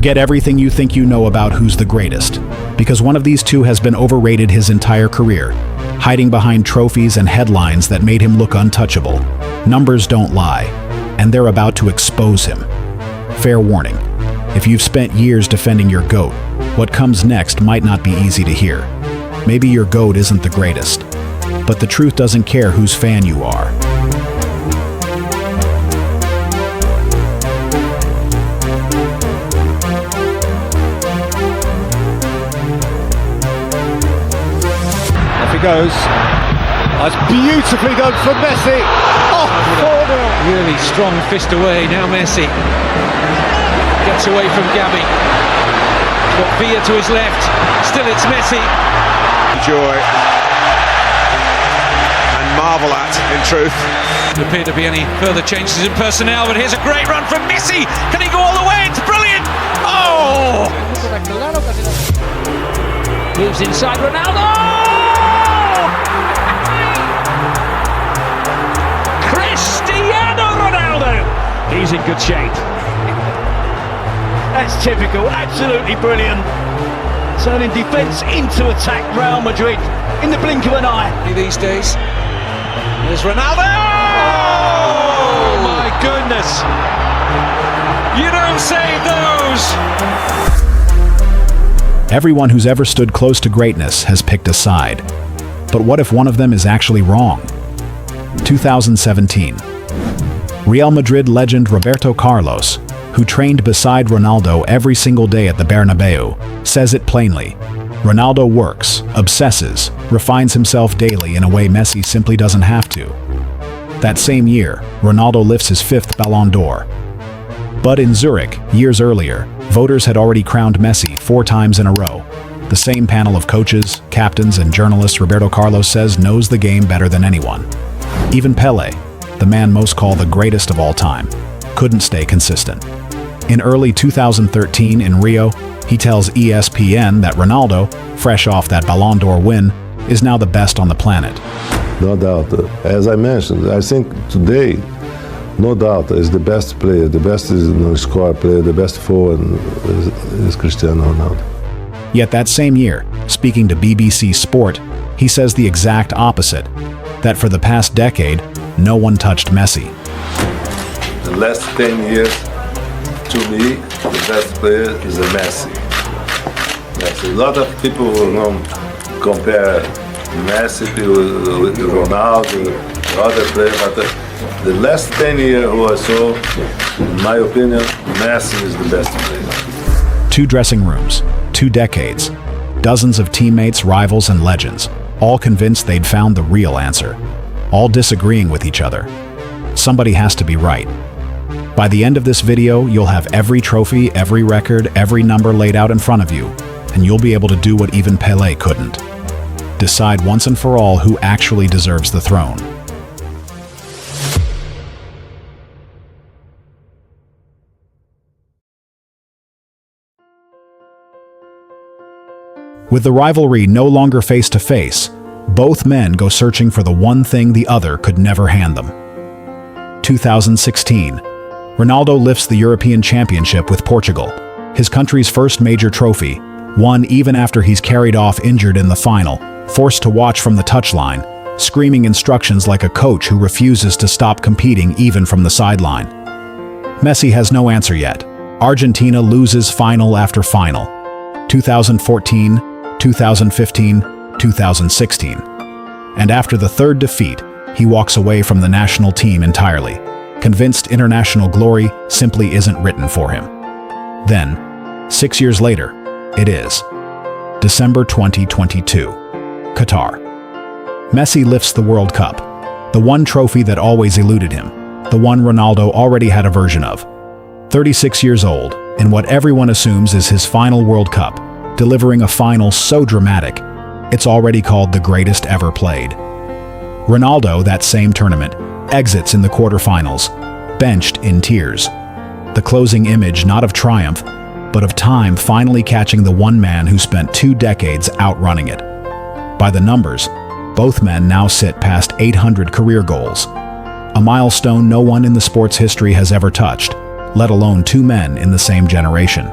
Forget everything you think you know about who's the greatest, because one of these two has been overrated his entire career, hiding behind trophies and headlines that made him look untouchable. Numbers don't lie, and they're about to expose him. Fair warning, if you've spent years defending your GOAT, what comes next might not be easy to hear. Maybe your GOAT isn't the greatest, but the truth doesn't care whose fan you are. Off he goes. That's beautifully done from Messi. Oh, 4-0. Really strong fist away. Now Messi gets away from Gabi. Got Villa to his left. Still it's Messi. Joy and marvel at, in truth. There appear to be any further changes in personnel, but here's a great run from Messi. Can he go all the way? It's brilliant. Oh! Moves inside Ronaldo. Cristiano Ronaldo. He's in good shape. That's typical, absolutely brilliant. Turning defence into attack, Real Madrid, in the blink of an eye. These days. There's Ronaldo! Oh my goodness! You don't save those! Everyone who's ever stood close to greatness has picked a side. But what if one of them is actually wrong? 2017. Real Madrid legend Roberto Carlos, who trained beside Ronaldo every single day at the Bernabeu, says it plainly. Ronaldo works, obsesses, refines himself daily in a way Messi simply doesn't have to. That same year, Ronaldo lifts his 5th Ballon d'Or. But in Zurich, years earlier, voters had already crowned Messi 4 times in a row. The same panel of coaches, captains, and journalists Roberto Carlos says knows the game better than anyone. Even Pelé, the man most called the greatest of all time, couldn't stay consistent. In early 2013 in Rio, he tells ESPN that Ronaldo, fresh off that Ballon d'Or win, is now the best on the planet. No doubt. As I mentioned, I think today, no doubt, is the best player, the best score player, the best forward is Cristiano Ronaldo. Yet that same year, speaking to BBC Sport, he says the exact opposite, that for the past decade, no one touched Messi. The last 10 years, to me, the best player is Messi. A lot of people will compare Messi with Ronaldo, other players, but the last 10 years who I saw, in my opinion, Messi is the best player. 2 dressing rooms, 2 decades, dozens of teammates, rivals, and legends, all convinced they'd found the real answer, all disagreeing with each other. Somebody has to be right. By the end of this video, you'll have every trophy, every record, every number laid out in front of you, and you'll be able to do what even Pelé couldn't. Decide once and for all who actually deserves the throne. With the rivalry no longer face-to-face, both men go searching for the one thing the other could never hand them. 2016. Ronaldo lifts the European Championship with Portugal, his country's first major trophy, won even after he's carried off injured in the final, forced to watch from the touchline, screaming instructions like a coach who refuses to stop competing even from the sideline. Messi has no answer yet. Argentina loses final after final. 2014, 2015, 2016. And after the 3rd defeat, he walks away from the national team entirely, convinced international glory simply isn't written for him. Then, 6 years later, it is. December 2022. Qatar. Messi lifts the World Cup, the one trophy that always eluded him, the one Ronaldo already had a version of. 36 years old, in what everyone assumes is his final World Cup, delivering a final so dramatic, it's already called the greatest ever played. Ronaldo, that same tournament, exits in the quarterfinals, benched in tears. The closing image not of triumph, but of time finally catching the one man who spent 2 decades outrunning it. By the numbers, both men now sit past 800 career goals, a milestone no one in the sport's history has ever touched, let alone 2 men in the same generation.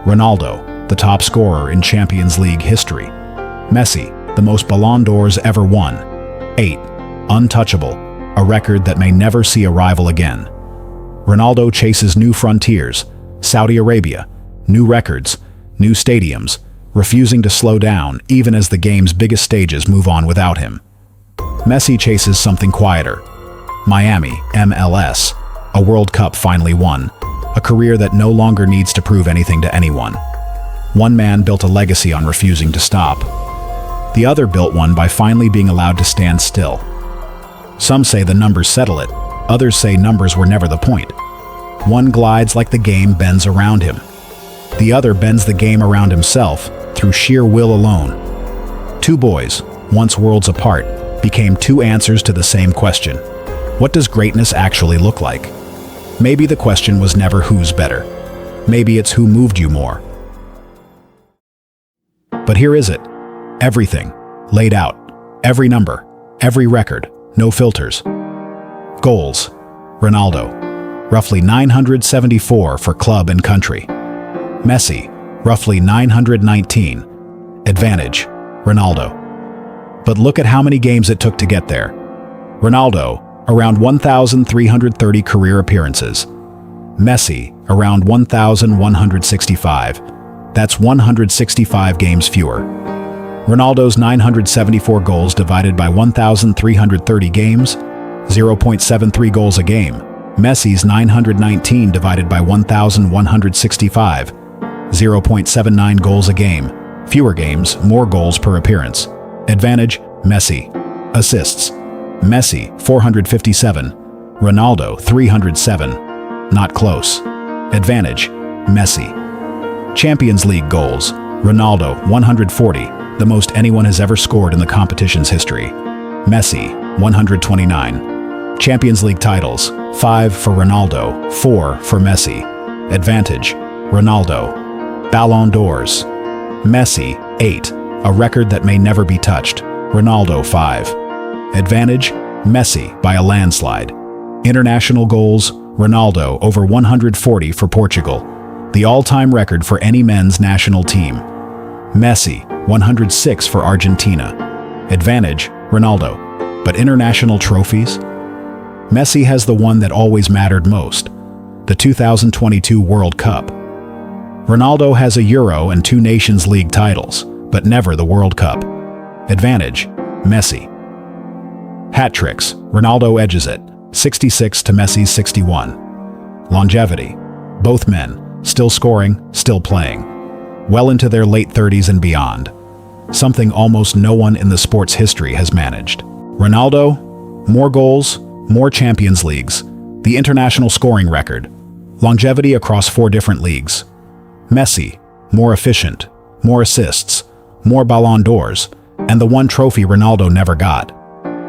Ronaldo, the top scorer in Champions League history. Messi, the most Ballon d'Ors ever won. 8. Untouchable, a record that may never see a rival again. Ronaldo chases new frontiers, Saudi Arabia, new records, new stadiums, refusing to slow down even as the game's biggest stages move on without him. Messi chases something quieter. Miami, MLS, a World Cup finally won, a career that no longer needs to prove anything to anyone. One man built a legacy on refusing to stop. The other built one by finally being allowed to stand still. Some say the numbers settle it, others say numbers were never the point. One glides like the game bends around him. The other bends the game around himself through sheer will alone. Two boys, once worlds apart, became two answers to the same question. What does greatness actually look like? Maybe the question was never who's better. Maybe it's who moved you more. But here is it. Everything, laid out. Every number, every record, no filters. Goals, Ronaldo, roughly 974 for club and country. Messi, roughly 919. Advantage, Ronaldo. But look at how many games it took to get there. Ronaldo, around 1,330 career appearances. Messi, around 1,165. That's 165 games fewer. Ronaldo's 974 goals divided by 1,330 games, 0.73 goals a game. Messi's 919 divided by 1,165, 0.79 goals a game. Fewer games, more goals per appearance. Advantage, Messi. Assists, Messi 457, Ronaldo 307. Not close. Advantage, Messi. Champions League goals, Ronaldo 140, the most anyone has ever scored in the competition's history. Messi 129. Champions League titles, 5 for Ronaldo, 4 for Messi. Advantage, Ronaldo. Ballon d'Ors, Messi 8, a record that may never be touched. Ronaldo 5. Advantage, Messi by a landslide. International goals, Ronaldo over 140 for Portugal, the all-time record for any men's national team. Messi 106 for Argentina. Advantage, Ronaldo. But international trophies? Messi has the one that always mattered most, the 2022 World Cup. Ronaldo has a Euro and 2 Nations League titles, but never the World Cup. Advantage, Messi. Hat tricks, Ronaldo edges it, 66 to Messi's 61. Longevity, both men, still scoring, still playing, well into their late 30s and beyond. Something almost no one in the sport's history has managed. Ronaldo, more goals, more Champions Leagues, the international scoring record, longevity across 4 different leagues. Messi, more efficient, more assists, more Ballon d'Ors, and the one trophy Ronaldo never got.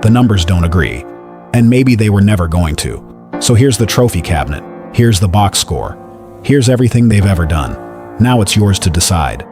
The numbers don't agree, and maybe they were never going to. So here's the trophy cabinet, here's the box score, here's everything they've ever done. Now it's yours to decide.